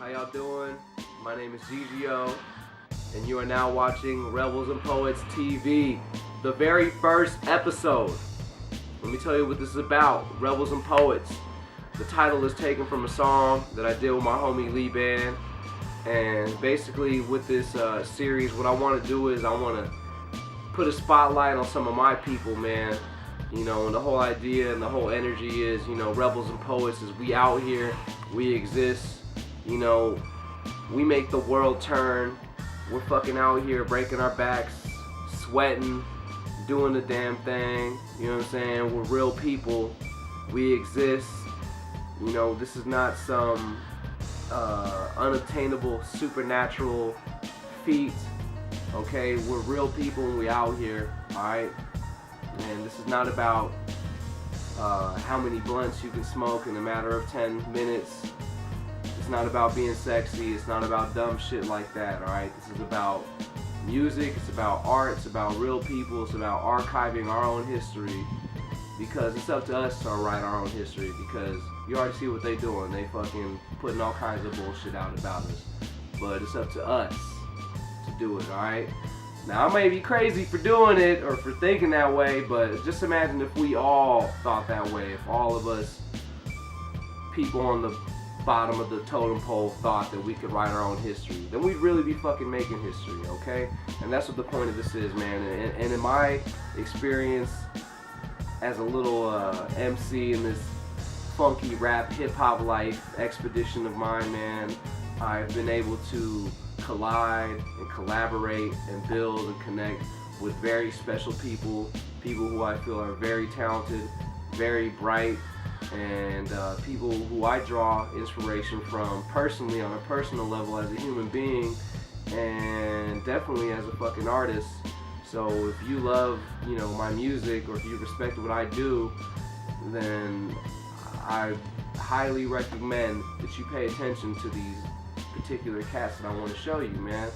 How y'all doing? My name is Gigio, and you are now watching Rebels&Poets TV, the very first episode. Let me tell you what this is about, Rebels and Poets. The title is taken from a song that I did with my homie Lee Band, and basically with this series, what I want to do is I want to put a spotlight on some of my people, man. You know, and the whole idea and the whole energy is, you know, Rebels and Poets is we out here, we exist, you know, we make the world turn. We're fucking out here breaking our backs, sweating, doing the damn thing, you know what I'm saying? We're real people, we exist, you know, this is not some unattainable supernatural feat, okay? We're real people and we out here, alright? And this is not about how many blunts you can smoke in a matter of 10 minutes. It's not about being sexy. It's not about dumb shit like that, alright? This is about music. It's about art. It's about real people. It's about archiving our own history. Because it's up to us to write our own history. Because you already see what they doing. They fucking putting all kinds of bullshit out about us. But it's up to us to do it, alright? Now, I may be crazy for doing it or for thinking that way, but just imagine if we all thought that way. If all of us, people on the bottom of the totem pole, thought that we could write our own history, then we'd really be fucking making history, okay? And that's what the point of this is, man. And in my experience as a little MC in this funky rap hip-hop life expedition of mine, man, I've been able to collide and collaborate and build and connect with very special people who I feel are very talented, very bright, and people who I draw inspiration from personally on a personal level as a human being and definitely as a fucking artist. So if you love, you know, my music, or if you respect what I do, then I highly recommend that you pay attention to these particular cast that I want to show you, man.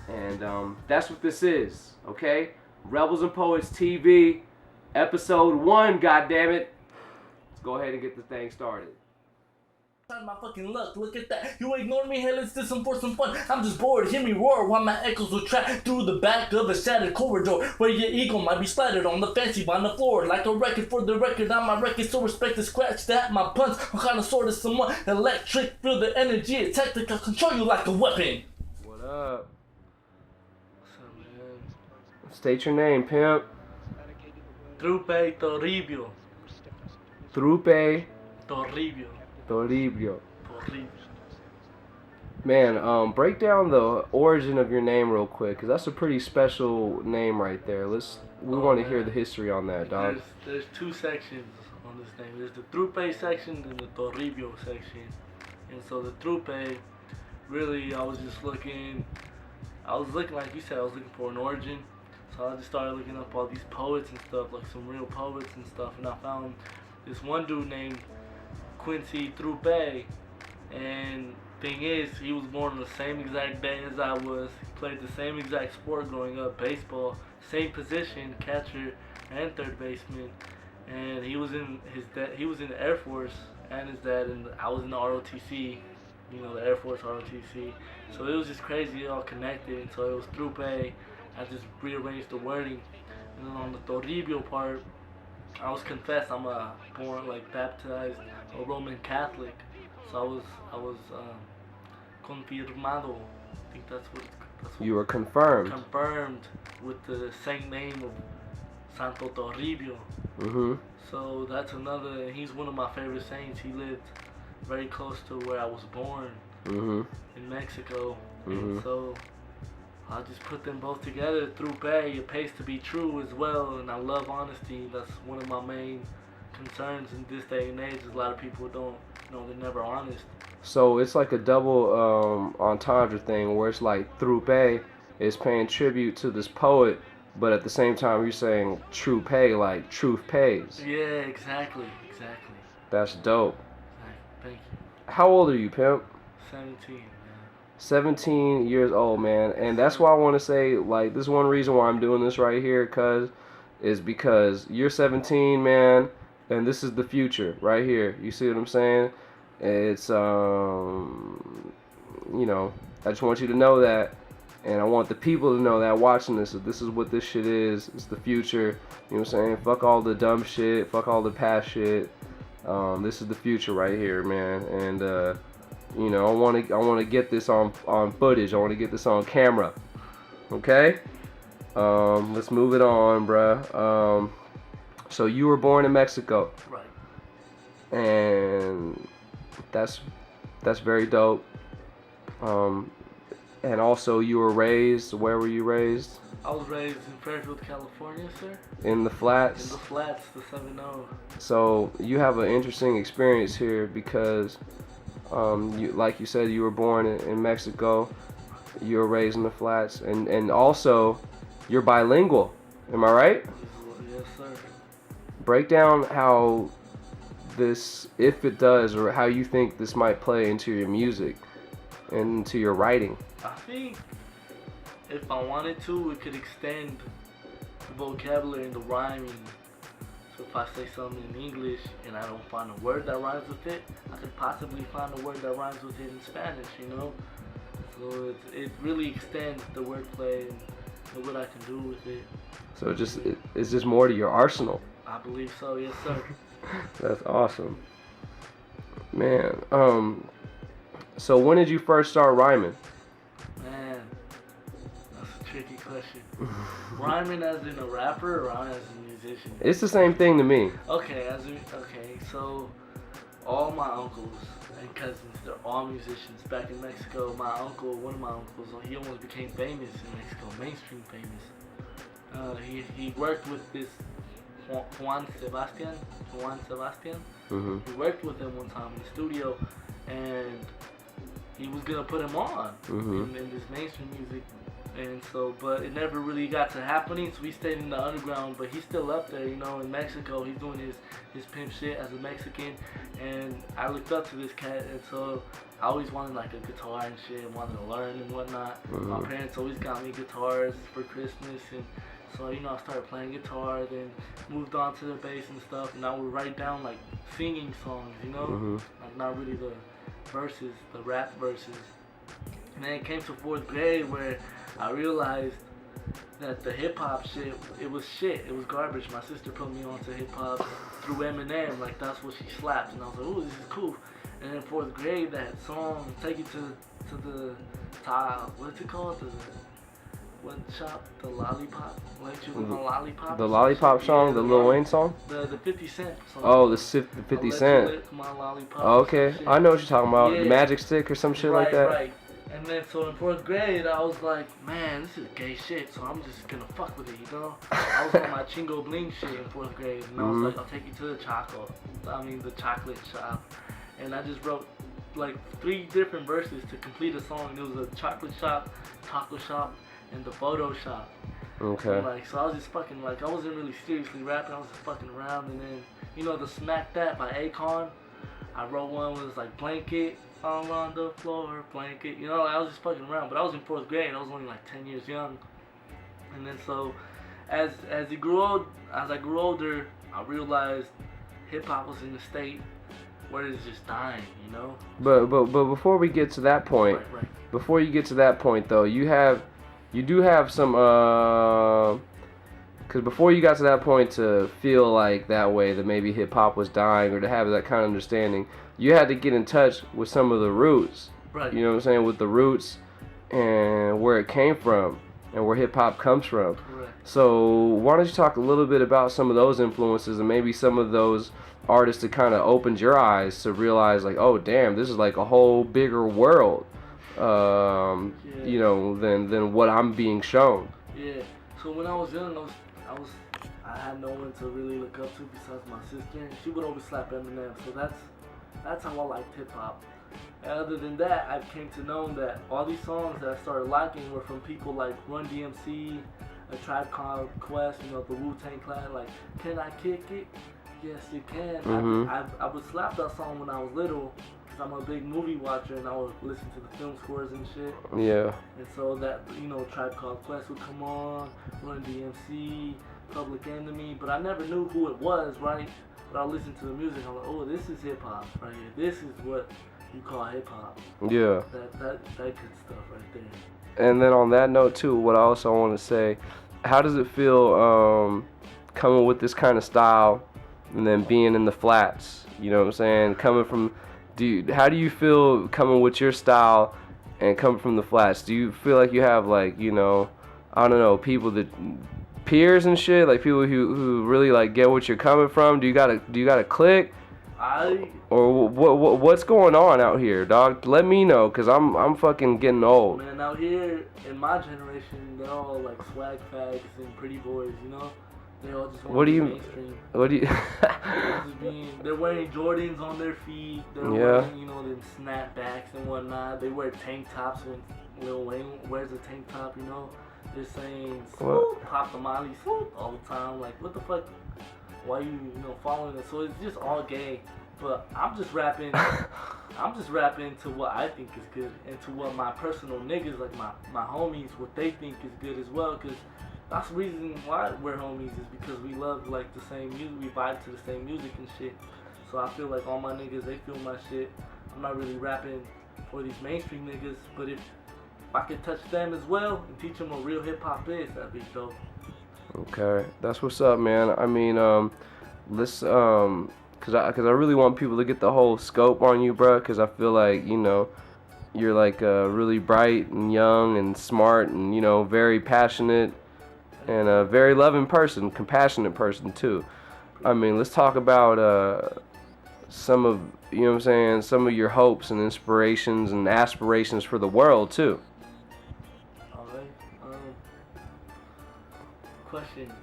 And that's what this is, okay? Rebels and Poets TV, episode 1, goddammit. Let's go ahead and get the thing started. My fucking luck, look at that. You ignore me, hey, let's do some for some fun. I'm just bored, hear me roar while my echoes will track through the back of a shattered corridor where your ego might be splattered on the fancy on the floor. Like a record for the record on my record, so respect the scratch that my puns. I'm kinda sort of somewhat electric, feel the energy, it's tactical, control you like a weapon. What up? What's up, man? State your name, pimp. Trupae Torribio. Trupae Torribio. Torribio. Man, break down the origin of your name real quick, cause that's a pretty special name right there. We want to hear the history on that, dog. There's two sections on this name. There's the Trupae section and the Torribio section. And so the Trupae, really, I was looking like you said, I was looking for an origin. So I just started looking up all these poets and stuff, like some real poets and stuff, and I found this one dude named Quincy Trupae, and thing is, he was born on the same exact day as I was. He played the same exact sport growing up, baseball, same position, catcher and third baseman, and he was in the Air Force, and his dad, and I was in the ROTC, you know, the Air Force ROTC. So it was just crazy, it all connected. And so it was Trupae. I just rearranged the wording, and then on the Torribio part, I was confessed. I'm born, like, baptized a Roman Catholic, so I was confirmado. I think that's what You were confirmed. Confirmed with the saint name of Santo Torribio. So that's another. He's one of my favorite saints. He lived very close to where I was born in Mexico, and so I just put them both together. Trupae, it pays to be true as well, and I love honesty. That's one of my main concerns in this day and age. A lot of people don't, you know, they're never honest. So it's like a double entendre thing, where it's like Trupae is paying tribute to this poet, but at the same time you're saying Trupae, like truth pays. Yeah, exactly. That's dope. Thank you. How old are you, pimp? 17. 17 years old, man. And that's why I want to say, like, this is one reason why I'm doing this right here, is because you're 17, man, and this is the future right here. You see what I'm saying? It's you know, I just want you to know that, and I want the people to know that watching this, that this is what this shit is. It's the future. You know what I'm saying? Fuck all the dumb shit. Fuck all the past shit. This is the future right here, man. And you know, I want to get this on footage. I want to get this on camera. Okay. Let's move it on, bruh. So you were born in Mexico. Right. And that's very dope. And also you were raised, where were you raised? I was raised in Fairfield, California, sir. In the flats? In the flats, the 7-0. So you have an interesting experience here because, like you said, you were born in Mexico. You were raised in the flats. And also, you're bilingual. Am I right? Yes, sir. Break down how this, if it does, or how you think this might play into your music and into your writing. I think if I wanted to, it could extend the vocabulary and the rhyming. So if I say something in English and I don't find a word that rhymes with it, I could possibly find a word that rhymes with it in Spanish, you know? So it really extends the wordplay and what I can do with it. So it's just more to your arsenal. I believe so, yes sir. That's awesome. Man, so when did you first start rhyming? Man, that's a tricky question. Rhyming as in a rapper or rhyming as a musician? It's the same thing to me. Okay, so all my uncles and cousins, they're all musicians. Back in Mexico, one of my uncles, he almost became famous in Mexico, mainstream famous. He worked with this Juan Sebastian. Mm-hmm. He worked with him one time in the studio, and he was gonna put him on in this mainstream music, and so, but it never really got to happening. So he stayed in the underground, but he's still up there, you know, in Mexico. He's doing his pimp shit as a Mexican, and I looked up to this cat, and so I always wanted like a guitar and shit, and wanted to learn and whatnot. My parents always got me guitars for Christmas, and so, you know, I started playing guitar, then moved on to the bass and stuff, and I would write down like singing songs, you know, like not really the verses, the rap verses. And then it came to 4th grade where I realized that the hip hop shit, it was garbage. My sister put me onto hip hop through Eminem, like that's what she slapped, and I was like, ooh, this is cool. And then 4th grade, that song, Take You to the top, what's it called? What shop? The Lollipop? Lollipop? The Lollipop song? Yeah, the Lil Wayne song? The 50 Cent song. Oh, the 50 Cent. Lick my lollipop. Oh, okay. I know what you're talking about. Yeah. The Magic Stick or some shit like that? Right. And then, so in 4th grade, I was like, man, this is gay shit, so I'm just gonna fuck with it, you know? I was on my Chingo Bling shit in 4th grade, and I was like, I'll take you to the chocolate shop. And I just wrote like 3 different verses to complete a song. It was a chocolate shop, taco shop, and the photo shop. Okay. And like, so I was just fucking, like, I wasn't really seriously rapping, I was just fucking around. And then, you know, the Smack That by Akon, I wrote one where it was like, blanket all on the floor, blanket, you know, like, I was just fucking around. But I was in 4th grade, I was only like 10 years young. And then so, as I grew older, I realized hip hop was in a state where it's just dying, you know. But before we get to that point, right. Before you get to that point though, you do have some, because before you got to that point to feel like that way, that maybe hip-hop was dying, or to have that kind of understanding, you had to get in touch with some of the roots. Right. You know what I'm saying? With the roots and where it came from and where hip-hop comes from. Correct. So why don't you talk a little bit about some of those influences and maybe some of those artists that kind of opened your eyes to realize, like, oh, damn, this is like a whole bigger world. You know, than what I'm being shown. Yeah. So when I was young, I had no one to really look up to besides my sister, and she would always slap Eminem. So that's how I liked hip hop. And other than that, I came to know that all these songs that I started liking were from people like Run DMC, A Tribe Called Quest, you know, the Wu-Tang Clan, like Can I Kick It? Yes, you can. I would slap that song when I was little. I'm a big movie watcher, and I would listen to the film scores and shit. Yeah. And so that, you know, Tribe Called Quest would come on, Run DMC, Public Enemy, but I never knew who it was, right? But I listened to the music, I'm like, oh, this is hip hop right here. This is what you call hip hop. Yeah. That good stuff right there. And then on that note too, what I also want to say, how does it feel coming with this kind of style and then being in the flats? You know what I'm saying? Coming from, how do you feel coming with your style and coming from the flats? Do you feel like you have like, you know, I don't know, people that peers and shit, like people who really like get what you're coming from? Do you got a click? Or what's going on out here, dog? Let me know, cause I'm fucking getting old. Man, out here in my generation, they're all like swag fags and pretty boys, you know. They all just want to be mainstream. What do you? They're wearing Jordans on their feet. They're wearing, you know, them snapbacks and whatnot. They wear tank tops when Lil Wayne wears a tank top, you know. They're saying pop the molly all the time. Like, what the fuck? Why you following it? So it's just all gay. But I'm just rapping. I'm just rapping to what I think is good and to what my personal niggas, like my homies, what they think is good as well. Cause that's the reason why we're homies, is because we love like the same music, we vibe to the same music and shit. So I feel like all my niggas, they feel my shit. I'm not really rapping for these mainstream niggas, but if I could touch them as well and teach them what real hip hop is, that'd be dope. Okay, that's what's up, man. I mean, let's cause I really want people to get the whole scope on you, bro. Cause I feel like you're like really bright and young and smart and very passionate and a very loving person, compassionate person too. I mean, let's talk about some of what I'm saying, some of your hopes and inspirations and aspirations for the world too. Question.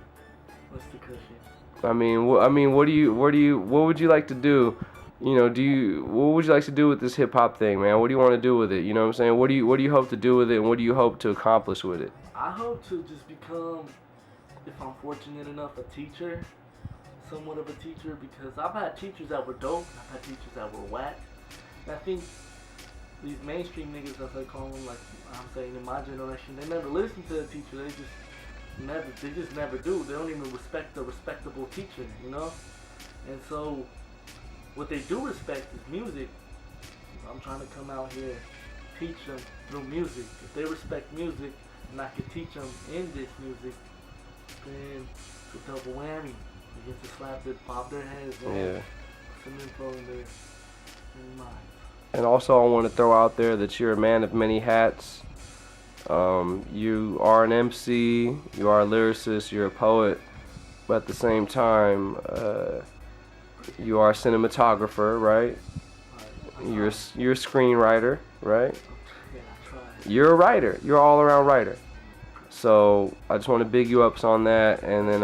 What's the question? I mean, what would you like to do? What would you like to do with this hip hop thing, man? What do you want to do with it? You know what I'm saying? What do you hope to do with it, and what do you hope to accomplish with it? I hope to just become, if I'm fortunate enough, a teacher, somewhat of a teacher, because I've had teachers that were dope, I've had teachers that were whack, and I think these mainstream niggas, as I call them, like I'm saying in my generation, they never listen to the teacher. They just never do. They don't even respect a respectable teacher, you know? And so, what they do respect is music. I'm trying to come out here, teach them through music. If they respect music, and I can teach them in this music, then it's a double whammy. They get to slap their, pop their heads, and some info in their mind. And also, I want to throw out there that you're a man of many hats. You are an MC, you are a lyricist, you're a poet, but at the same time, you are a cinematographer, right? You're a screenwriter, right? Yeah, I tried. You're a writer. You're an all-around writer. So I just want to big you ups on that, and then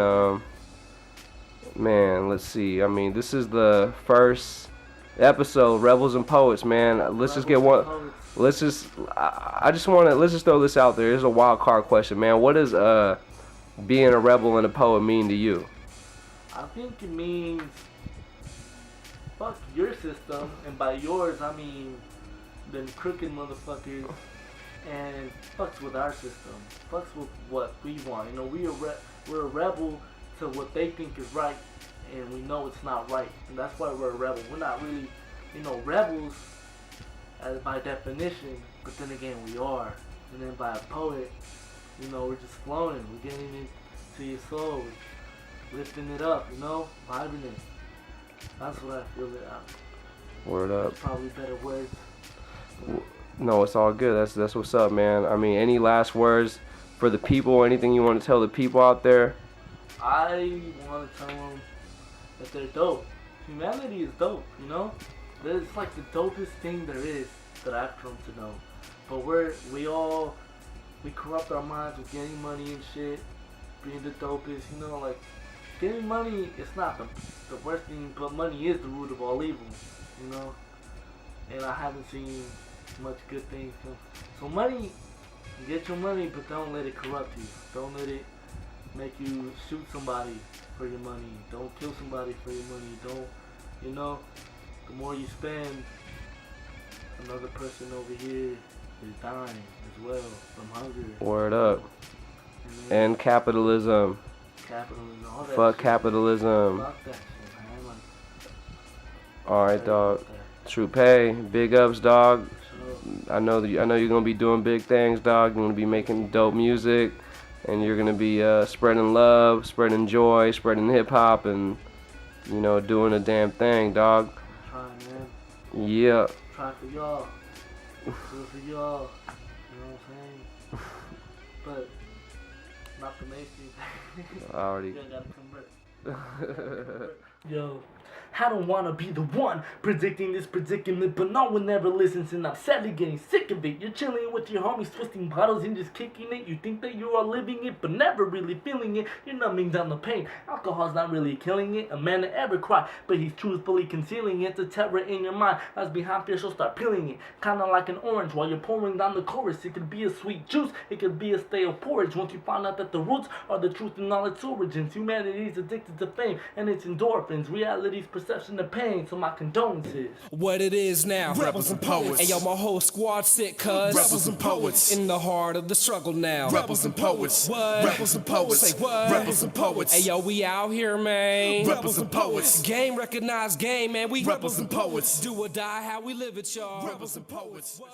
man, let's see. I mean, this is the first episode, Rebels and Poets, man. Let's just get one. Let's just throw this out there. It's a wild card question, man. What does being a rebel and a poet mean to you? I think it means fuck your system, and by yours I mean them crooked motherfuckers, and fucks with our system, fucks with what we want. We're a rebel to what they think is right, and we know it's not right, and that's why we're a rebel. We're not really, rebels by definition, but then again we are. And then by a poet, we're just flowing, we're getting into your soul, lifting it up, vibing it. That's what I feel it out. Word up. That's probably better words. No, it's all good. That's what's up, man. I mean, any last words for the people? Anything you want to tell the people out there? I want to tell them that they're dope. Humanity is dope, It's like the dopest thing there is that I've come to know. But we corrupt our minds with getting money and shit, being the dopest, like getting money is not the worst thing, but money is the root of all evil, and I haven't seen much good things come. So money, get your money, but don't let it corrupt you. Don't let it make you shoot somebody for your money. Don't kill somebody for your money. Don't, the more you spend, another person over here is dying as well from hunger. Word up. And capitalism. All that Fuck shit. capitalism. Fuck that shit, man. Alright, dog. Trupae, big ups, dog. Sure. I know you're gonna be doing big things, dog. You're gonna be making dope music, and you're gonna be spreading love, spreading joy, spreading hip hop, and doing a damn thing, dog. I'm trying, man. Yeah. Try for y'all. Do it for y'all. You know what I'm saying? But not the mainstream. I already. You gotta convert. Yo, I don't wanna be the one predicting this predicament, but no one ever listens, and I'm sadly getting sick of it. You're chilling with your homies, twisting bottles and just kicking it. You think that you are living it, but never really feeling it. You're numbing down the pain. Alcohol's not really killing it. A man that ever cried, but he's truthfully concealing it. The terror in your mind lies behind fear, so start peeling it. Kinda like an orange while you're pouring down the chorus. It could be a sweet juice, it could be a stale porridge. Once you find out that the roots are the truth in all its origins. Humanity's addicted to fame and its endorphins. Reality's perception of pain, so my condolences. What it is now, Rebels and Poets. Hey yo, my whole squad sick, cuz Rebels and Poets. in the heart of the struggle now. Rebels and Poets. What? Rebels and Poets. Say what? Rebels and Poets. Hey yo, we out here, man. Rebels and Poets. Game recognized game, man. We Rebels and Poets. do or die how we live it, y'all. Rebels and Poets. What?